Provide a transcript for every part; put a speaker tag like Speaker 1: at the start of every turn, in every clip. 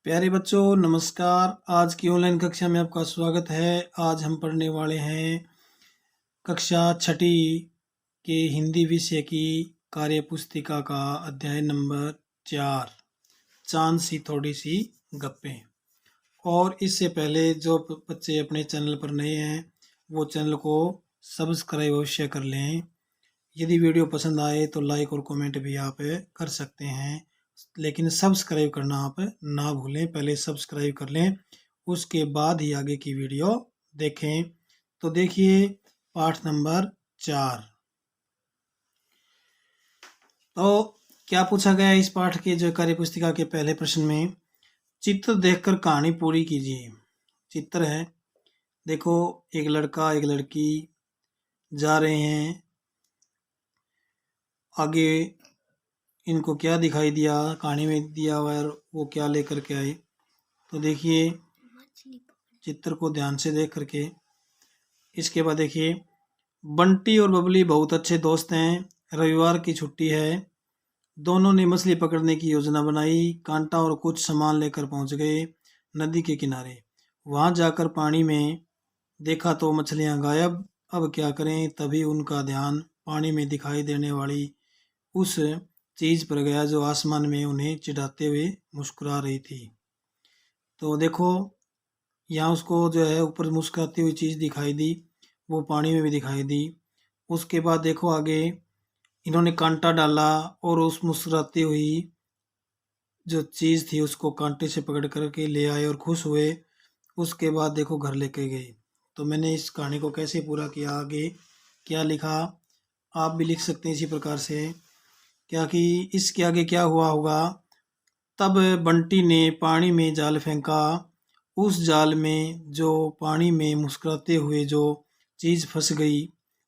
Speaker 1: प्यारे बच्चों नमस्कार। आज की ऑनलाइन कक्षा में आपका स्वागत है। आज हम पढ़ने वाले हैं कक्षा छठी के हिंदी विषय की कार्य पुस्तिका का अध्याय नंबर 4, चांद सी थोड़ी सी गप्पें। और इससे पहले जो बच्चे अपने चैनल पर नए हैं वो चैनल को सब्सक्राइब अवश्य कर लें। यदि वीडियो पसंद आए तो लाइक और कमेंट भी आप कर सकते हैं, लेकिन सब्सक्राइब करना आप ना भूलें। पहले सब्सक्राइब कर लें, उसके बाद ही आगे की वीडियो देखें। तो देखिए पाठ नंबर 4। तो क्या पूछा गया इस पाठ के जो कार्य पुस्तिका के पहले प्रश्न में, चित्र देखकर कहानी पूरी कीजिए। चित्र है, देखो एक लड़का एक लड़की जा रहे हैं। आगे इनको क्या दिखाई दिया, कहानी में दिया हुआ है, वो क्या लेकर के आए। तो देखिए चित्र को ध्यान से देख करके। इसके बाद देखिए, बंटी और बबली बहुत अच्छे दोस्त हैं। रविवार की छुट्टी है। दोनों ने मछली पकड़ने की योजना बनाई। कांटा और कुछ सामान लेकर पहुंच गए नदी के किनारे। वहां जाकर पानी में देखा तो मछलियां गायब। अब क्या करें। तभी उनका ध्यान पानी में दिखाई देने वाली उस चीज पर गया जो आसमान में उन्हें चिढ़ाते हुए मुस्कुरा रही थी। तो देखो यहाँ उसको जो है ऊपर मुस्कुराती हुई चीज दिखाई दी, वो पानी में भी दिखाई दी। उसके बाद देखो आगे इन्होंने कांटा डाला और उस मुस्कुराती हुई जो चीज थी उसको कांटे से पकड़ करके ले आए और खुश हुए। उसके बाद देखो घर लेके गए। तो मैंने इस कहानी को कैसे पूरा किया, आगे क्या लिखा आप भी लिख सकते हैं इसी प्रकार से। क्या कि इसके आगे क्या हुआ होगा। तब बंटी ने पानी में जाल फेंका। उस जाल में जो पानी में मुस्कुराते हुए जो चीज़ फंस गई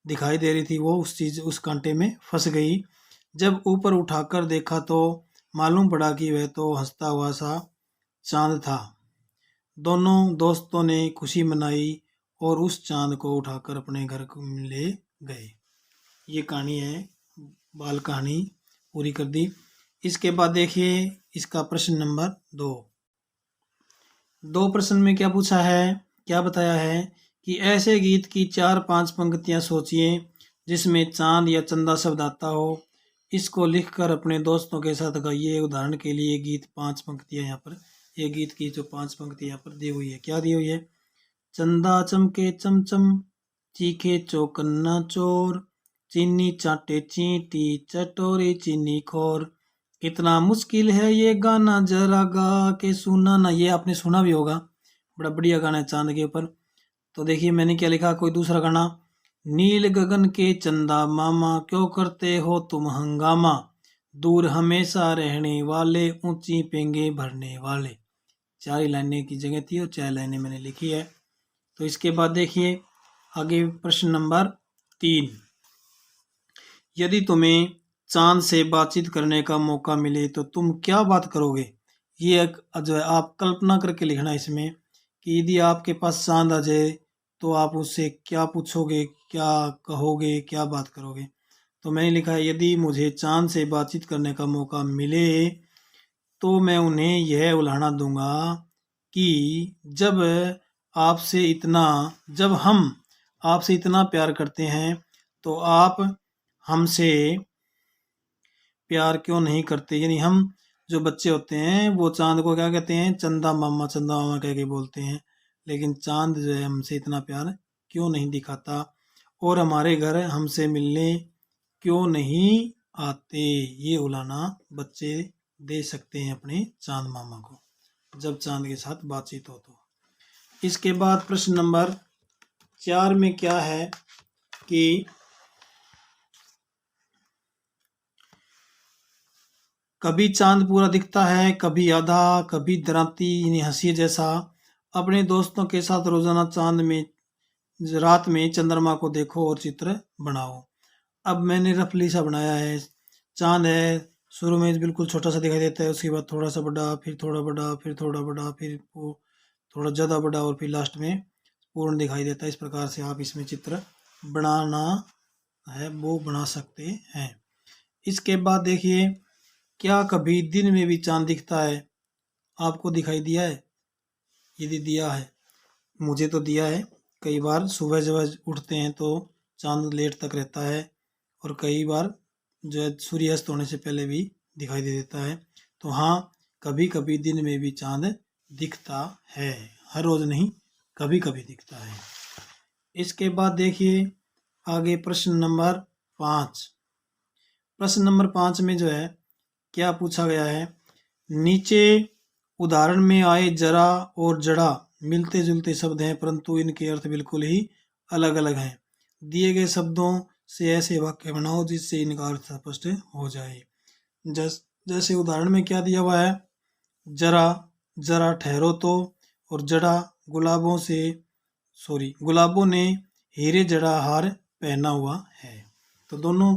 Speaker 1: दिखाई दे रही थी, वो उस चीज़ उस कांटे में फंस गई। जब ऊपर उठाकर देखा तो मालूम पड़ा कि वह तो हंसता हुआ सा चांद था। दोनों दोस्तों ने खुशी मनाई और उस चांद को उठाकर अपने घर ले गए। ये कहानी है, बाल कहानी पूरी कर दी। इसके बाद देखिए इसका प्रश्न नंबर 2 प्रश्न में क्या पूछा है, क्या बताया है कि ऐसे गीत की 4-5 पंक्तियां सोचिए जिसमें चांद या चंदा शब्द आता हो। इसको लिखकर अपने दोस्तों के साथ गाइए। उदाहरण के लिए गीत 5 पंक्तियां यहाँ पर, ये गीत की जो 5 पंक्तियां यहाँ पर दी हुई है, क्या दी हुई है। चंदा चमके चमचम, चीखे चौकन्ना चोर, चीनी चाटे चींटी, चटोरी चीनी खोर, कितना मुश्किल है ये गाना जरा गा के सुनाना। ये आपने सुना भी होगा, बड़ा बढ़िया गाना है चांद के ऊपर। तो देखिए मैंने क्या लिखा, कोई दूसरा गाना, नील गगन के चंदा मामा क्यों करते हो तुम हंगामा, दूर हमेशा रहने वाले ऊंची पेंगे भरने वाले। 4 ही लाइनें की जगह थी और 4 लाइनें मैंने लिखी है। तो इसके बाद देखिए आगे प्रश्न नंबर 3, यदि तुम्हें चांद से बातचीत करने का मौका मिले तो तुम क्या बात करोगे। ये एक जो है आप कल्पना करके लिखना इसमें कि यदि आपके पास चांद आ जाए तो आप उससे क्या पूछोगे, क्या कहोगे, क्या बात करोगे। तो मैंने लिखा है, यदि मुझे चांद से बातचीत करने का मौका मिले तो मैं उन्हें यह उलाहना दूंगा कि जब आपसे इतना जब हम आपसे इतना प्यार करते हैं तो आप हमसे प्यार क्यों नहीं करते। यानी हम जो बच्चे होते हैं वो चांद को क्या कहते हैं, चंदा मामा कह के बोलते हैं। लेकिन चांद जो है हमसे इतना प्यार क्यों नहीं दिखाता और हमारे घर हमसे मिलने क्यों नहीं आते। ये उलाना बच्चे दे सकते हैं अपने चांद मामा को जब चांद के साथ बातचीत हो तो। इसके बाद प्रश्न नंबर 4 में क्या है कि कभी चांद पूरा दिखता है, कभी आधा, कभी दरांती यानी हंसी जैसा। अपने दोस्तों के साथ रोजाना चांद में रात में चंद्रमा को देखो और चित्र बनाओ। अब मैंने रफली सा बनाया है। चांद है, शुरू में बिल्कुल छोटा सा दिखाई देता है, उसके बाद थोड़ा सा बड़ा, फिर थोड़ा बड़ा, फिर थोड़ा बड़ा, फिर वो थोड़ा ज़्यादा बड़ा और फिर लास्ट में पूर्ण दिखाई देता है। इस प्रकार से आप इसमें चित्र बनाना है वो बना सकते हैं। इसके बाद देखिए, क्या कभी दिन में भी चांद दिखता है। आपको दिखाई दिया है? यदि दिया है, मुझे तो दिया है। कई बार सुबह जब उठते हैं तो चांद लेट तक रहता है, और कई बार जो है सूर्यास्त होने से पहले भी दिखाई दे देता है। तो हाँ, कभी कभी दिन में भी चांद दिखता है, हर रोज नहीं, कभी कभी दिखता है। इसके बाद देखिए आगे प्रश्न नंबर 5। प्रश्न नंबर 5 में जो है क्या पूछा गया है, नीचे उदाहरण में आए जरा और जड़ा मिलते जुलते शब्द हैं परंतु इनके अर्थ बिल्कुल ही अलग अलग हैं। दिए गए शब्दों से ऐसे वाक्य बनाओ जिससे इनका अर्थ स्पष्ट हो जाए। जैसे उदाहरण में क्या दिया हुआ है, जरा, जरा ठहरो तो, और जड़ा गुलाबों ने हीरे जड़ा हार पहना हुआ है। तो दोनों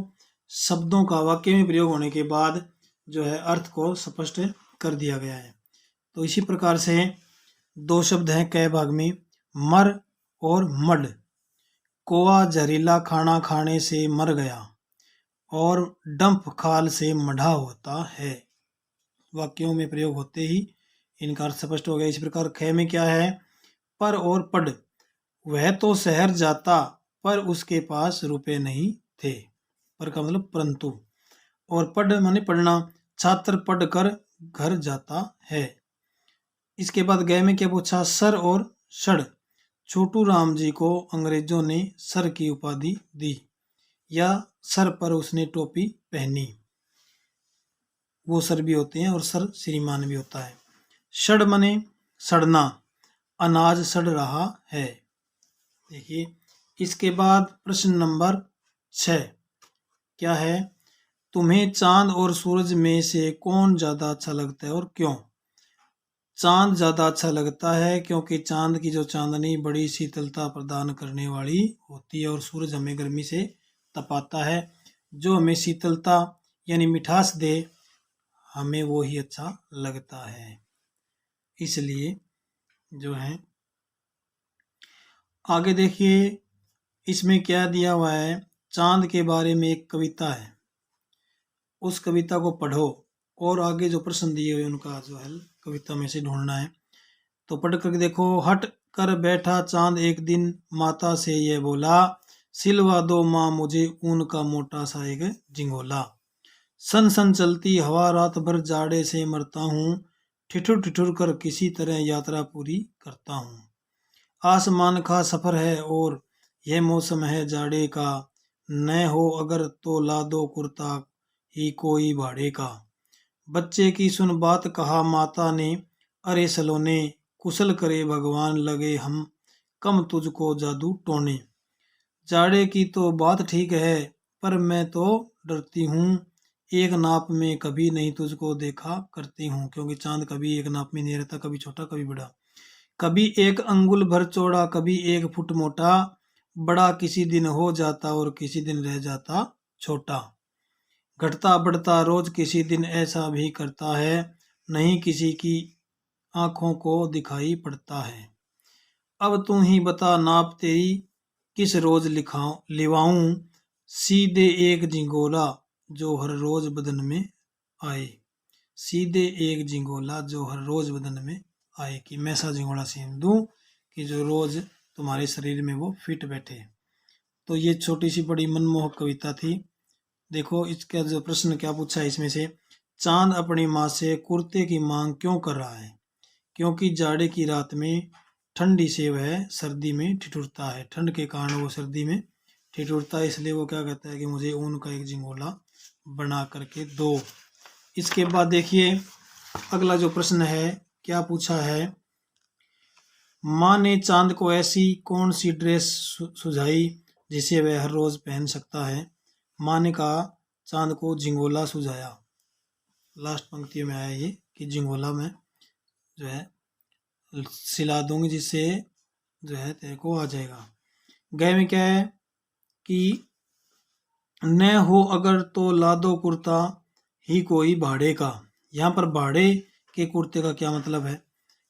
Speaker 1: शब्दों का वाक्य में प्रयोग होने के बाद जो है अर्थ को स्पष्ट कर दिया गया है। तो इसी प्रकार से दो शब्द हैं क भाग में, मर और मड। कोआ जहरीला खाना खाने से मर गया, और डंप खाल से मढ़ा होता है। वाक्यों में प्रयोग होते ही इनका अर्थ स्पष्ट हो गया। इस प्रकार ख में क्या है, पर और पढ़। वह तो शहर जाता पर उसके पास रुपए नहीं थे। पर का मतलब परंतु, और पढ़ माने पढ़ना, छात्र पढ़ कर घर जाता है। इसके बाद गए में क्या पूछा, सर और सड़। छोटू राम जी को अंग्रेजों ने सर की उपाधि दी, या सर पर उसने टोपी पहनी। वो सर भी होते हैं और सर श्रीमान भी होता है। सड़ मने सड़ना, अनाज सड़ रहा है। देखिए इसके बाद प्रश्न नंबर 6 क्या है, तुम्हें चांद और सूरज में से कौन ज्यादा अच्छा लगता है और क्यों? चांद ज्यादा अच्छा लगता है क्योंकि चांद की जो चांदनी बड़ी शीतलता प्रदान करने वाली होती है, और सूरज हमें गर्मी से तपाता है। जो हमें शीतलता यानी मिठास दे, हमें वो ही अच्छा लगता है। इसलिए जो है आगे देखिए इसमें क्या दिया हुआ है, चांद के बारे में एक कविता है, उस कविता को पढ़ो और आगे जो प्रश्न दिए हुए उनका जो है कविता में से ढूंढना है। तो पढ़ कर देखो, हट कर बैठा चांद एक दिन माता से ये बोला, सिलवा दो माँ मुझे ऊन का मोटा सा एक झिंगोला। सन सन चलती हवा रात भर जाड़े से मरता हूँ, ठिठुर ठिठुर कर किसी तरह यात्रा पूरी करता हूँ। आसमान का सफर है और यह मौसम है जाड़े का, न हो अगर तो ला दो कुर्ता ही कोई भाड़े का। बच्चे की सुन बात कहा माता ने, अरे सलोने कुशल करे भगवान लगे हम कम तुझको जादू टोने। जाड़े की तो बात ठीक है पर मैं तो डरती हूँ, एक नाप में कभी नहीं तुझको देखा करती हूँ। क्योंकि चांद कभी एक नाप में नहीं रहता, कभी छोटा कभी बड़ा, कभी एक अंगुल भर चौड़ा कभी एक फुट मोटा। बड़ा किसी दिन हो जाता और किसी दिन रह जाता छोटा। घटता बढ़ता रोज किसी दिन ऐसा भी करता है, नहीं किसी की आंखों को दिखाई पड़ता है। अब तू ही बता नाप तेरी किस रोज लिवाऊं, सीधे एक झिंगोला जो हर रोज बदन में आए। सीधे एक झिंगोला जो हर रोज बदन में आए, कि मैं ऐसा झिंगोला सीन दूं कि जो रोज तुम्हारे शरीर में वो फिट बैठे। तो ये छोटी सी बड़ी मनमोहक कविता थी। देखो इसका जो प्रश्न क्या पूछा है इसमें से, चांद अपनी माँ से कुर्ते की मांग क्यों कर रहा है? क्योंकि जाड़े की रात में ठंडी से वह सर्दी में ठिठुरता है, ठंड के कारण वो सर्दी में ठिठुरता है, इसलिए वो क्या कहता है कि मुझे ऊन का एक झिंगोला बना करके दो। इसके बाद देखिए अगला जो प्रश्न है क्या पूछा है, माँ ने चांद को ऐसी कौन सी ड्रेस सुझाई जिसे वह हर रोज पहन सकता है? माँ ने कहा चांद को झिंगोला सुझाया। लास्ट पंक्तियों में आया ये कि झिंगोला में जो है सिला दूंगी जिससे जो है तेरे को आ जाएगा। गए में क्या है कि न हो अगर तो ला दो कुर्ता ही कोई भाड़े का। यहाँ पर भाड़े के कुर्ते का क्या मतलब है?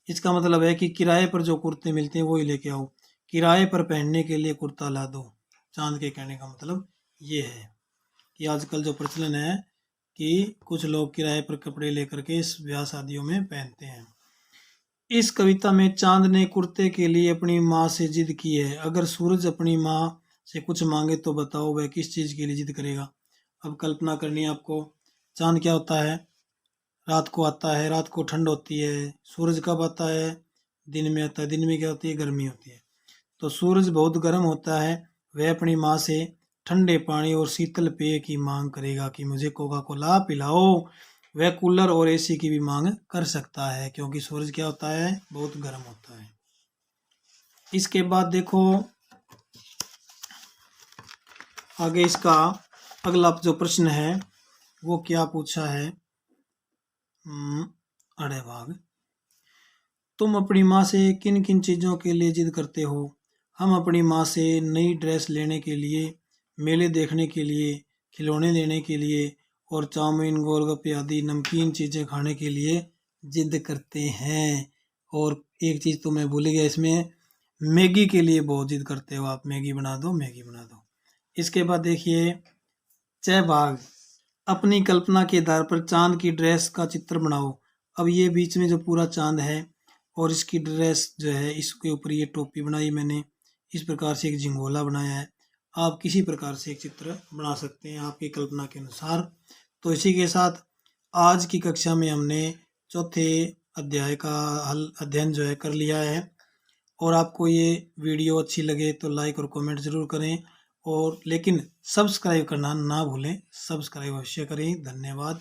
Speaker 1: इसका मतलब है कि किराए पर जो कुर्ते मिलते हैं वो ही लेके आओ, किराए पर पहनने के लिए कुर्ता ला दो। चांद के कहने का मतलब ये है कि आजकल जो प्रचलन है कि कुछ लोग किराए पर कपड़े लेकर के इस ब्याह शादियों में पहनते हैं। इस कविता में चांद ने कुर्ते के लिए अपनी माँ से जिद की है। अगर सूरज अपनी माँ से कुछ मांगे तो बताओ वह किस चीज के लिए जिद करेगा। अब कल्पना करनी है आपको। चांद क्या होता है? रात को आता है, रात को ठंड होती है। सूरज कब आता है? दिन में आता है। दिन में क्या होती है? गर्मी होती है। तो सूरज बहुत गर्म होता है, वह अपनी माँ से ठंडे पानी और शीतल पेय की मांग करेगा कि मुझे कोका कोला पिलाओ। वह कूलर और एसी की भी मांग कर सकता है क्योंकि सूरज क्या होता है? बहुत गर्म होता है। इसके बाद देखो आगे इसका अगला जो प्रश्न है वो क्या पूछा है। अरे भाग, तुम अपनी माँ से किन किन चीज़ों के लिए जिद करते हो? हम अपनी माँ से नई ड्रेस लेने के लिए, मेले देखने के लिए, खिलौने लेने के लिए और चाउमीन गोलगप्पे आदि नमकीन चीज़ें खाने के लिए जिद करते हैं। और एक चीज़ तो मैं भूल गया इसमें, मैगी के लिए बहुत जिद करते हो आप। मैगी बना दो, मैगी बना दो। इसके बाद देखिए च भाग, अपनी कल्पना के आधार पर चांद की ड्रेस का चित्र बनाओ। अब ये बीच में जो पूरा चांद है और इसकी ड्रेस जो है इसके ऊपर ये टोपी बनाई मैंने। इस प्रकार से एक झिंगोला बनाया है। आप किसी प्रकार से एक चित्र बना सकते हैं आपकी कल्पना के अनुसार। तो इसी के साथ आज की कक्षा में हमने चौथे अध्याय का हल अध्ययन जो है कर लिया है। और आपको ये वीडियो अच्छी लगे तो लाइक और कमेंट ज़रूर करें, और लेकिन सब्सक्राइब करना ना भूलें। सब्सक्राइब अवश्य करें। धन्यवाद।